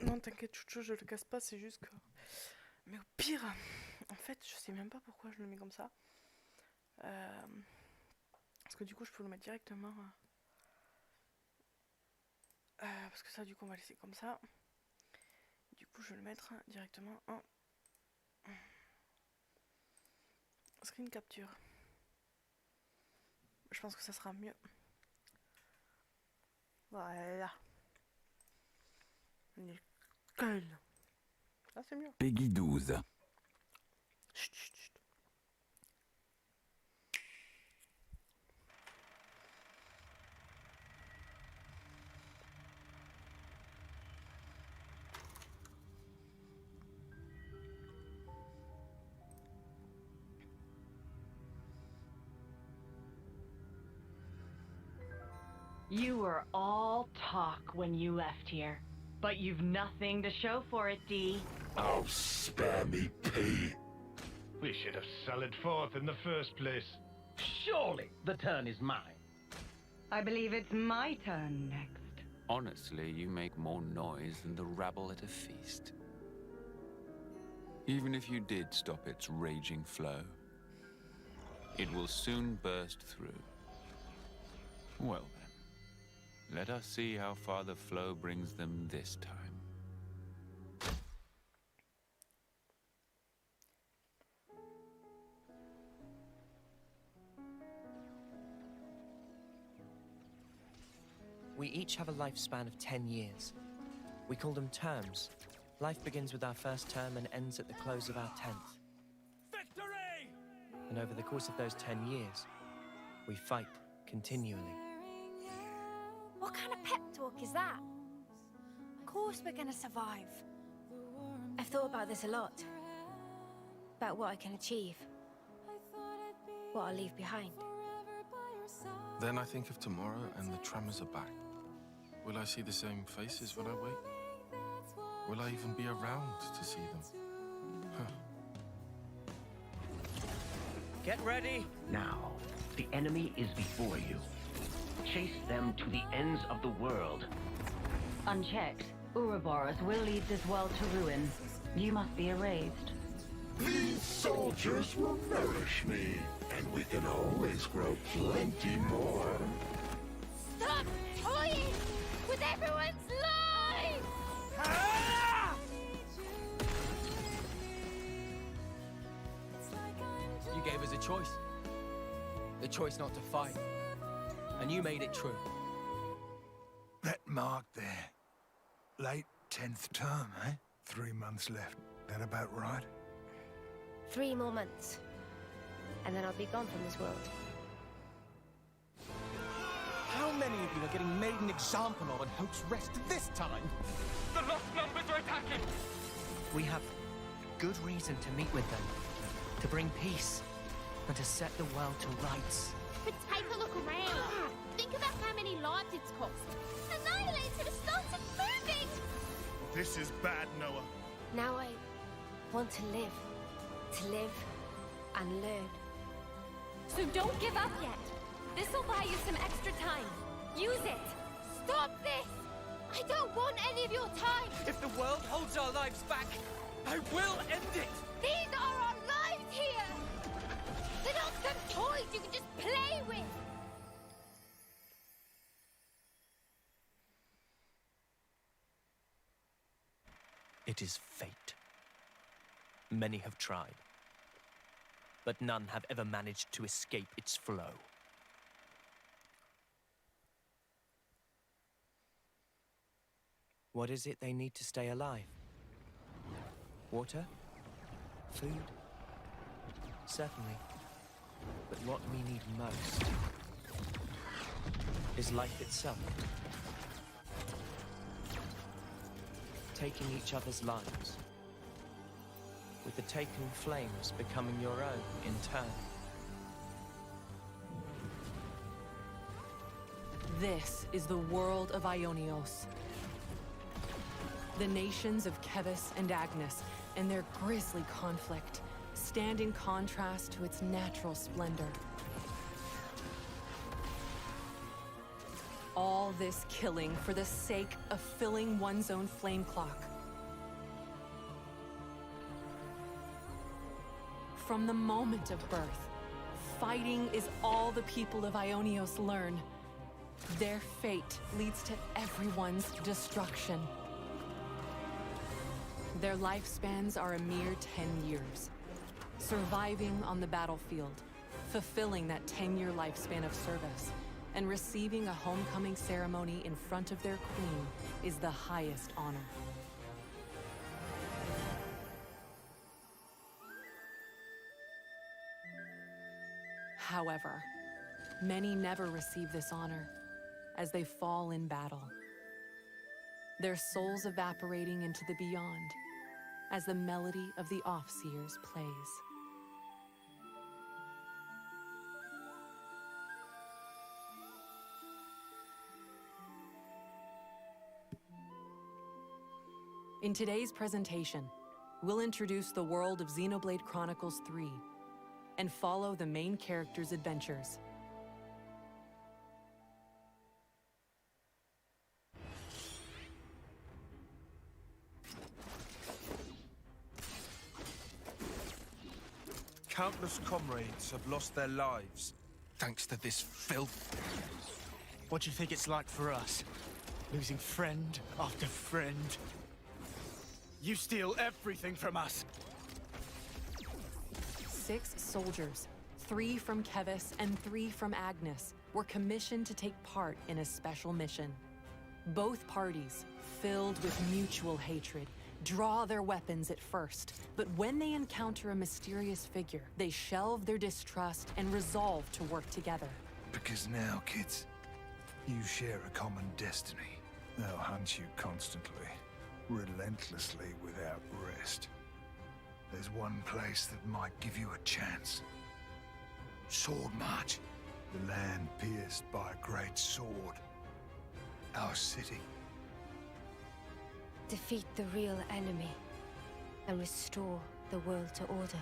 Non, t'inquiète, chouchou, je le casse pas, c'est juste que... Mais au pire, en fait, je sais même pas pourquoi je le mets comme ça. Parce que du coup, je peux le mettre directement... parce que ça, du coup, on va laisser comme ça. Du coup, je vais le mettre directement en... screen capture. Je pense que ça sera mieux. Voilà. Nickel. Ah, c'est mieux. Peggy 12. Chut, chut, chut. You were all talk when you left here, but you've nothing to show for it, Dee. Oh, spare me, P. We should have sallied forth in the first place. Surely the turn is mine. I believe it's my turn next. Honestly, you make more noise than the rabble at a feast. Even if you did stop its raging flow, it will soon burst through. Well then, let us see how far the flow brings them this time. We each have a lifespan of 10 years. We call them terms. Life begins with our first term and ends at the close of our 10th. Victory! And over the course of those 10 years, we fight continually. What kind of pep talk is that? Of course we're gonna survive. I've thought about this a lot. About what I can achieve. What I'll leave behind. Then I think of tomorrow and the tremors are back. Will I see the same faces when I wake? Will I even be around to see them? Get ready! Now, the enemy is before you. Chase them to the ends of the world. Unchecked, Ouroboros will lead this world to ruin. You must be erased. These soldiers will nourish me, and we can always grow plenty more. Stop toying with everyone's lives! You gave us a choice. The choice not to fight. And you made it true. That mark there. Late 10th term, eh? 3 months left. That about right? 3 more months. And then I'll be gone from this world. How many of you are getting made an example of and Hope's Rest this time? The lost numbers are attacking! We have good reason to meet with them. To bring peace. And to set the world to rights. But take a look around. Think about how many lives it's cost. Annihilator has started moving! This is bad, Noah. Now I want to live. To live and learn. So don't give up yet. This'll buy you some extra time. Use it. Stop this! I don't want any of your time! If the world holds our lives back, I will end it! These are our lives here! They're not some toys you can just play with! It is fate. Many have tried, but none have ever managed to escape its flow. What is it they need to stay alive? Water? Food? Certainly. But what we need most is life itself. Taking each other's lives, with the taken flames becoming your own in turn. This is the world of Ionios. The nations of Kevis and Agnes and their grisly conflict stand in contrast to its natural splendor. All this killing for the sake of filling one's own flame clock. From the moment of birth, fighting is all the people of Ionios learn. Their fate leads to everyone's destruction. Their lifespans are a mere 10 years. Surviving on the battlefield, fulfilling that 10-year lifespan of service, and receiving a homecoming ceremony in front of their queen is the highest honor. However, many never receive this honor, as they fall in battle. Their souls evaporating into the beyond, as the melody of the Offseers plays. In today's presentation, we'll introduce the world of Xenoblade Chronicles 3 and follow the main character's adventures. Countless comrades have lost their lives thanks to this filth. What do you think it's like for us? Losing friend after friend. You steal everything from us. 6 soldiers, 3 from Kevis and 3 from Agnes, were commissioned to take part in a special mission. Both parties, filled with mutual hatred, draw their weapons at first, but when they encounter a mysterious figure, they shelve their distrust and resolve to work together. Because now, kids, you share a common destiny. They'll hunt you constantly, relentlessly, without rest. There's one place that might give you a chance. Sword March. The land pierced by a great sword. Our city. Defeat the real enemy and restore the world to order.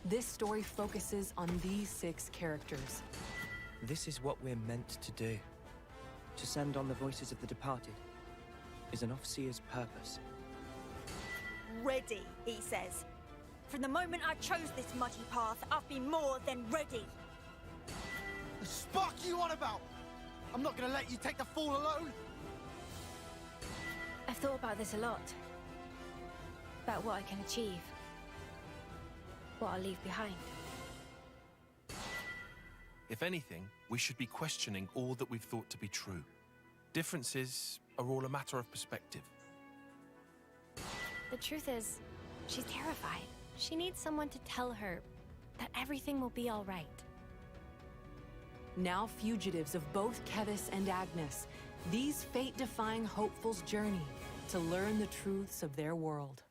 This story focuses on these 6 characters. This is what we're meant to do. To send on the voices of the departed is an Offseer's purpose. Ready, he says. From the moment I chose this muddy path, I've been more than ready. The spark you on about? I'm not gonna let you take the fall alone. I've thought about this a lot. About what I can achieve. What I'll leave behind. If anything, we should be questioning all that we've thought to be true. Differences are all a matter of perspective. The truth is, she's terrified. She needs someone to tell her that everything will be all right. Now fugitives of both Kevis and Agnes, these fate-defying hopefuls journey to learn the truths of their world.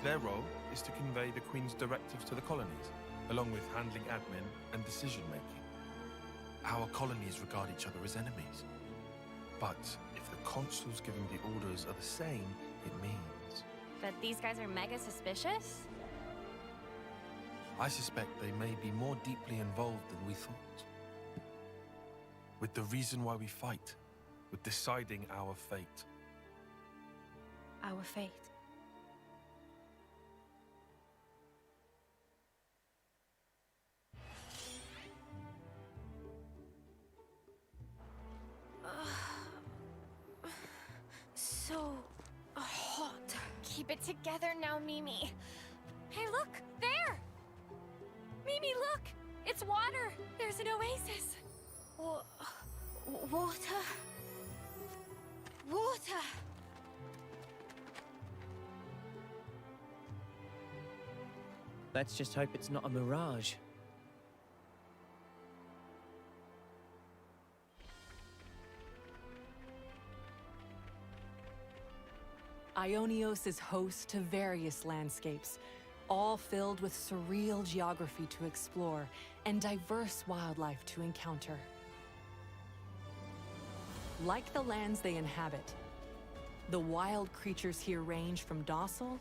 Their role is to convey the Queen's directives to the colonies, along with handling admin and decision-making. Our colonies regard each other as enemies. But if the consuls giving the orders are the same, it means... But these guys are mega suspicious? I suspect they may be more deeply involved than we thought. With the reason why we fight, with deciding our fate. Our fate. So hot. Keep it together now, Mimi. Hey, look! There! Mimi, look! It's water! There's an oasis! Water? Water! Let's just hope it's not a mirage. Ionios is host to various landscapes, all filled with surreal geography to explore and diverse wildlife to encounter. Like the lands they inhabit, the wild creatures here range from docile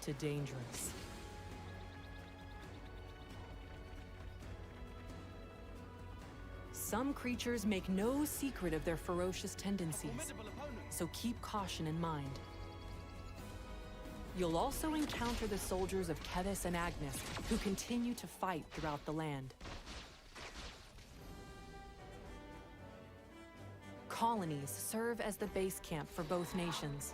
to dangerous. Some creatures make no secret of their ferocious tendencies, so keep caution in mind. You'll also encounter the soldiers of Quelles and Agnes, who continue to fight throughout the land. Colonies serve as the base camp for both nations.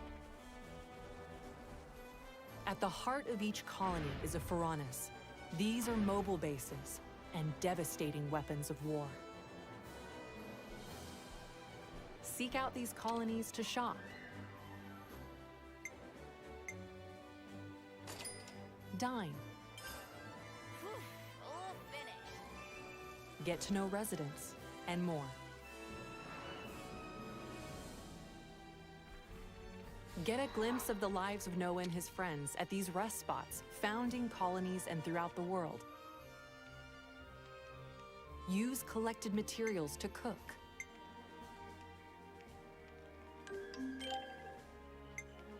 At the heart of each colony is a Ferronis. These are mobile bases and devastating weapons of war. Seek out these colonies to shop. Dine. All finished. Get to know residents, and more. Get a glimpse of the lives of Noah and his friends at these rest spots, found in colonies and throughout the world. Use collected materials to cook.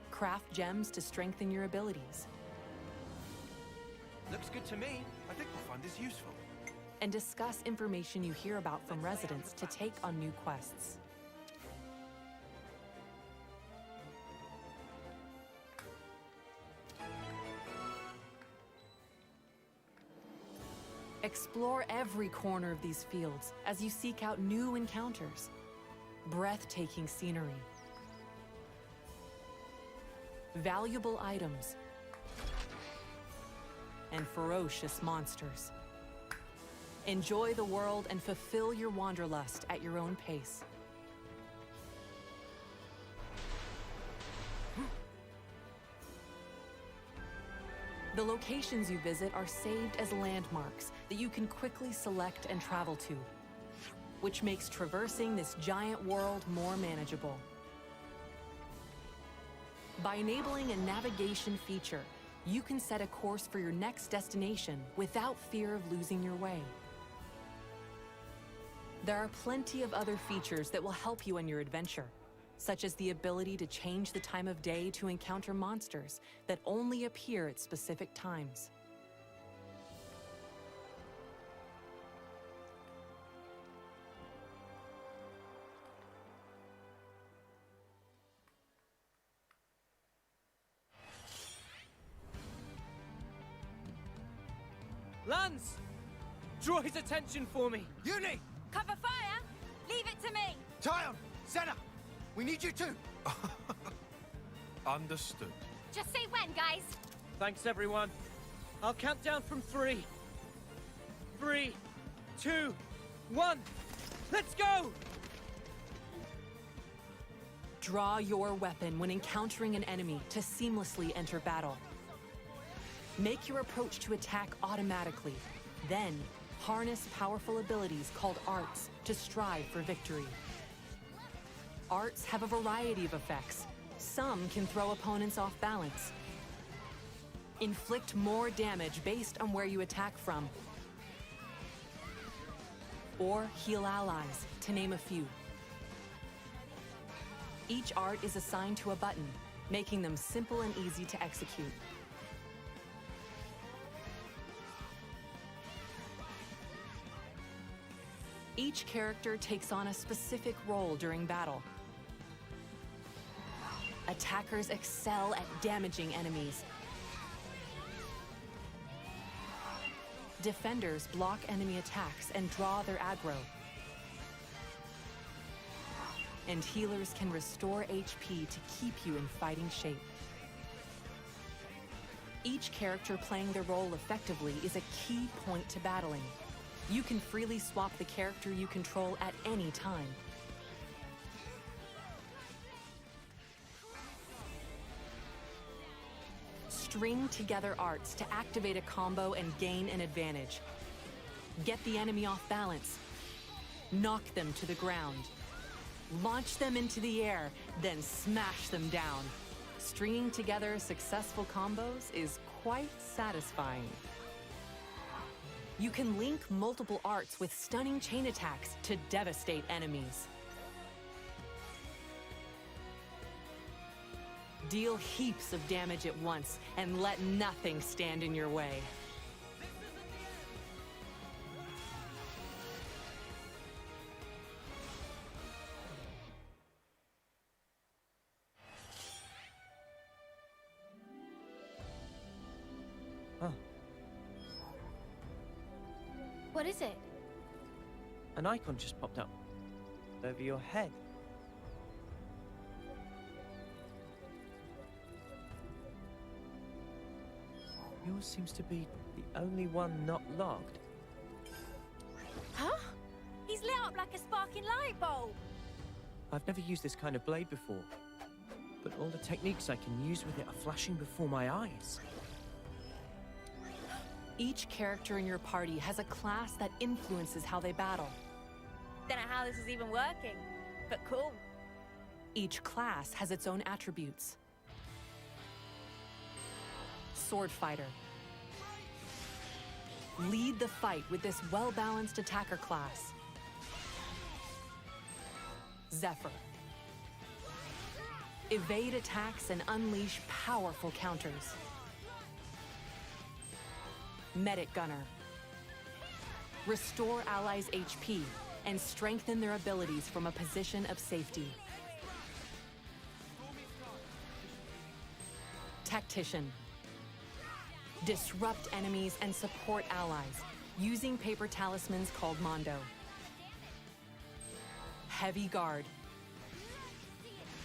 Craft gems to strengthen your abilities. Looks good to me. I think we'll find this useful. And discuss information you hear about from residents to take on new quests. Explore every corner of these fields as you seek out new encounters. Breathtaking scenery. Valuable items. And ferocious monsters. Enjoy the world and fulfill your wanderlust at your own pace. The locations you visit are saved as landmarks that you can quickly select and travel to, which makes traversing this giant world more manageable. By enabling a navigation feature, you can set a course for your next destination without fear of losing your way. There are plenty of other features that will help you on your adventure, such as the ability to change the time of day to encounter monsters that only appear at specific times. Lance! Draw his attention for me! Uni! Cover fire! Leave it to me! Tyon! Senna! We need you too! Understood. Just say when, guys. Thanks, everyone. I'll count down from 3. 3, 2, 1. Let's go! Draw your weapon when encountering an enemy to seamlessly enter battle. Make your approach to attack automatically. Then, harness powerful abilities called arts to strive for victory. Arts have a variety of effects. Some can throw opponents off balance. Inflict more damage based on where you attack from. Or heal allies, to name a few. Each art is assigned to a button, making them simple and easy to execute. Each character takes on a specific role during battle. Attackers excel at damaging enemies. Defenders block enemy attacks and draw their aggro. And healers can restore HP to keep you in fighting shape. Each character playing their role effectively is a key point to battling. You can freely swap the character you control at any time. String together arts to activate a combo and gain an advantage. Get the enemy off balance. Knock them to the ground. Launch them into the air, then smash them down. Stringing together successful combos is quite satisfying. You can link multiple arts with stunning chain attacks to devastate enemies. Deal heaps of damage at once and let nothing stand in your way. Huh. What is it? An icon just popped up over your head. Yours seems to be the only one not logged. Huh? He's lit up like a sparking light bulb. I've never used this kind of blade before, but all the techniques I can use with it are flashing before my eyes. Each character in your party has a class that influences how they battle. Don't know how this is even working, but cool. Each class has its own attributes. Sword fighter. Lead the fight with this well-balanced attacker class. Zephyr. Evade attacks and unleash powerful counters. Medic Gunner. Restore allies' HP and strengthen their abilities from a position of safety. Tactician. Disrupt enemies and support allies using paper talismans called Mondo. Heavy Guard.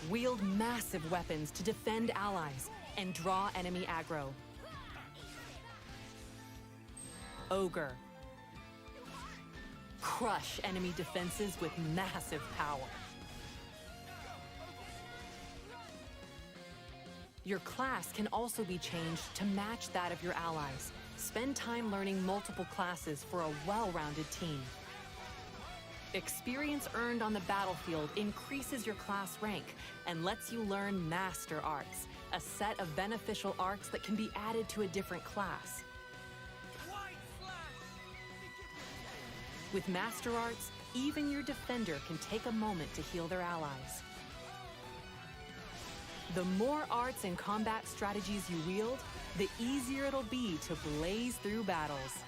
Wield massive weapons to defend allies and draw enemy aggro. Ogre. Crush enemy defenses with massive power. Your class can also be changed to match that of your allies. Spend time learning multiple classes for a well-rounded team. Experience earned on the battlefield increases your class rank and lets you learn Master Arts, a set of beneficial arts that can be added to a different class. With Master Arts, even your defender can take a moment to heal their allies. The more arts and combat strategies you wield, the easier it'll be to blaze through battles.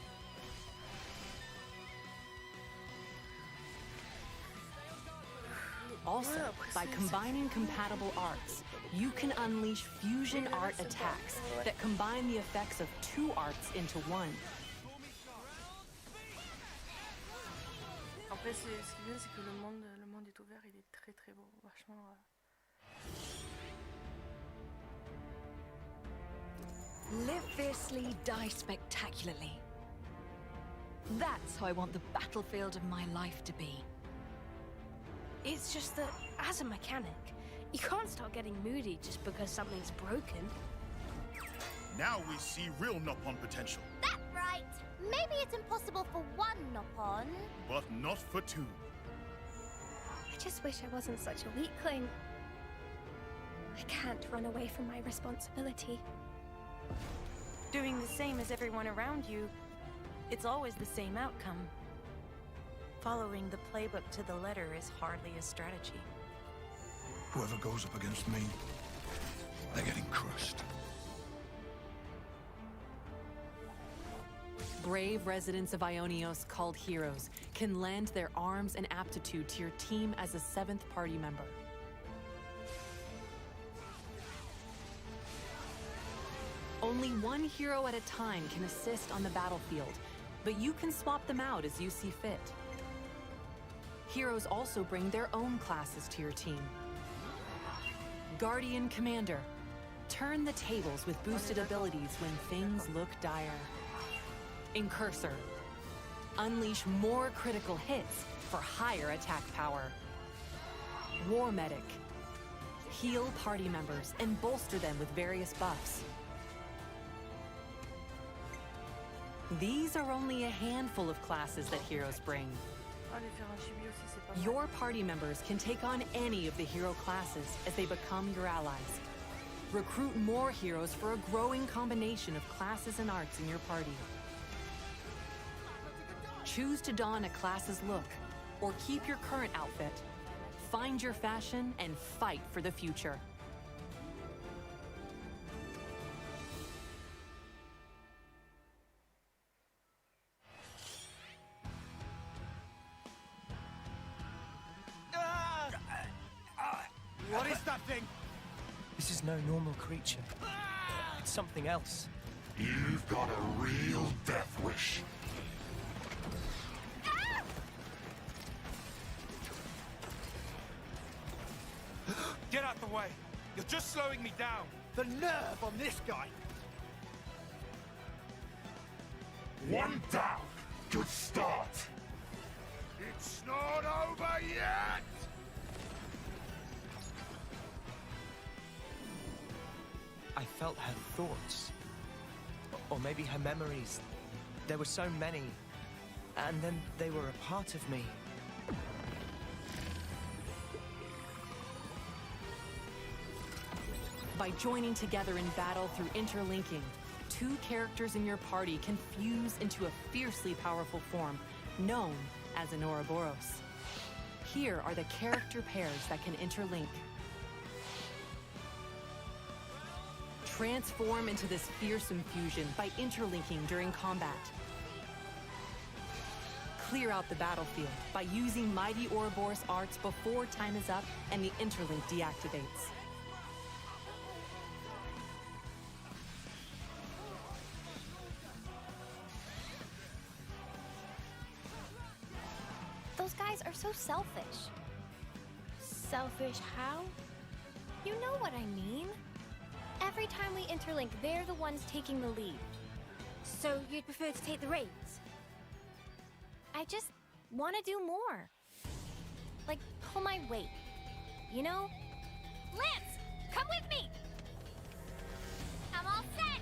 Also, by combining compatible arts, you can unleash fusion art attacks that combine the effects of two arts into one. Après, ce qui est bien, c'est que le monde est ouvert, il est très très beau, vachement. Live fiercely, die spectacularly. That's how I want the battlefield of my life to be. It's just that, as a mechanic, you can't start getting moody just because something's broken. Now we see real Nopon potential. That's right. Maybe it's impossible for one Nopon. But not for two. I just wish I wasn't such a weakling. I can't run away from my responsibility. Doing the same as everyone around you, it's always the same outcome. Following the playbook to the letter is hardly a strategy. Whoever goes up against me, they're getting crushed. Brave residents of Ionios called heroes can lend their arms and aptitude to your team as a 7th party member. Only one hero at a time can assist on the battlefield, but you can swap them out as you see fit. Heroes also bring their own classes to your team. Guardian Commander. Turn the tables with boosted abilities when things look dire. Incursor. Unleash more critical hits for higher attack power. War Medic. Heal party members and bolster them with various buffs. These are only a handful of classes that heroes bring. Your party members can take on any of the hero classes as they become your allies. Recruit more heroes for a growing combination of classes and arts in your party. Choose to don a class's look, or keep your current outfit. Find your fashion and fight for the future. What is that thing? This is no normal creature. It's something else. You've got a real death wish. Get out the way! You're just slowing me down! The nerve on this guy! One down. Good start. It's not over yet! I felt her thoughts. Or maybe her memories. There were so many. And then they were a part of me. By joining together in battle through interlinking, two characters in your party can fuse into a fiercely powerful form, known as an Ouroboros. Here are the character pairs that can interlink. Transform into this fearsome fusion by interlinking during combat. Clear out the battlefield by using Mighty Ouroboros arts before time is up and the interlink deactivates. Those guys are so selfish. Selfish how? You know what I mean. Every time we interlink, they're the ones taking the lead. So you'd prefer to take the reins? I just want to do more. Like, pull my weight. You know? Lance, come with me! I'm all set!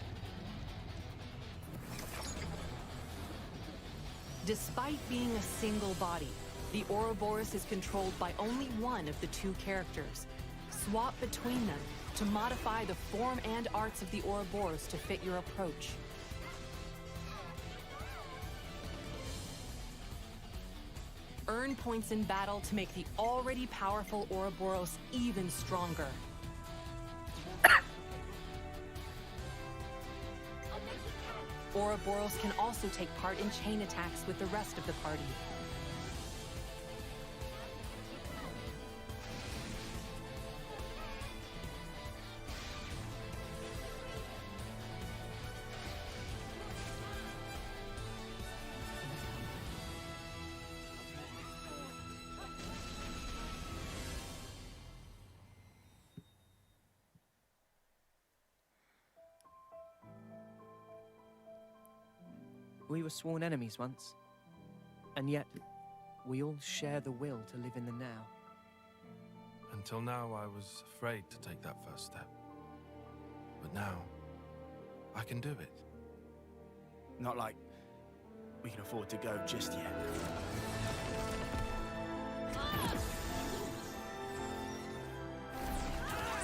Despite being a single body, the Ouroboros is controlled by only one of the two characters. Swap between them to modify the form and arts of the Ouroboros to fit your approach. Earn points in battle to make the already powerful Ouroboros even stronger. Ouroboros can also take part in chain attacks with the rest of the party. We were sworn enemies once. And yet, we all share the will to live in the now. Until now, I was afraid to take that first step. But now, I can do it. Not like we can afford to go just yet.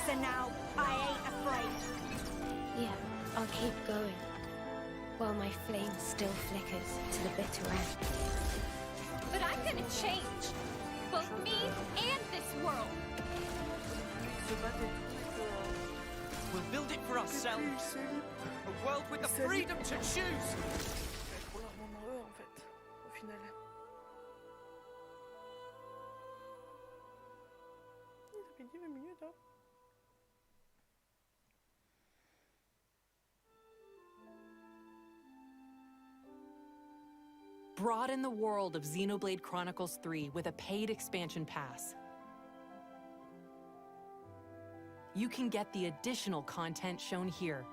So now, I ain't afraid. Yeah, I'll keep going. While my flame still flickers to the bitter end. But I'm gonna change. Both me and this world. We'll build it for ourselves. A world with the freedom to choose. Trop largement heureux en fait, au final. Ça fait 10 minutes, hein. Broaden the world of Xenoblade Chronicles 3 with a paid expansion pass. You can get the additional content shown here.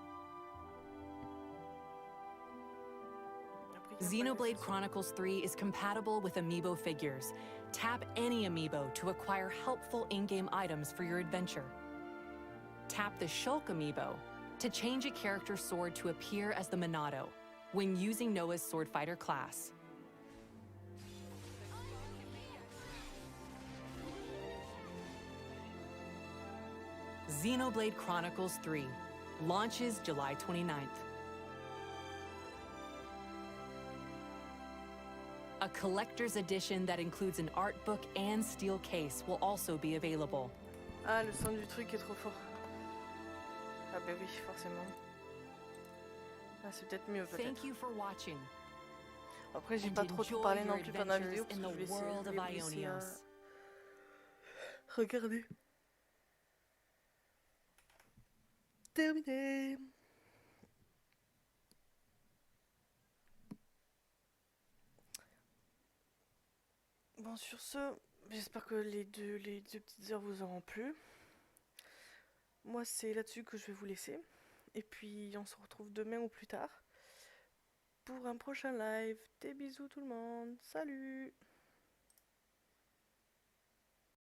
Xenoblade Chronicles 3 is compatible with amiibo figures. Tap any amiibo to acquire helpful in-game items for your adventure. Tap the Shulk amiibo to change a character's sword to appear as the Monado when using Noah's Sword Fighter class. Xenoblade Chronicles 3 launches July 29th. A collector's edition that includes an art book and steel case will also be available. Ah, le son du truc est trop fort. Ah bah oui, forcément. Ah, c'est peut-être mieux peut-être. Thank you for watching. Après, j'ai pas trop parlé non plus pendant la vidéo parce que je vais essayer à regarder. Terminé. Bon, sur ce, j'espère que les deux petites heures vous auront plu. Moi, c'est là-dessus que je vais vous laisser. Et puis, on se retrouve demain ou plus tard pour un prochain live. Des bisous tout le monde. Salut!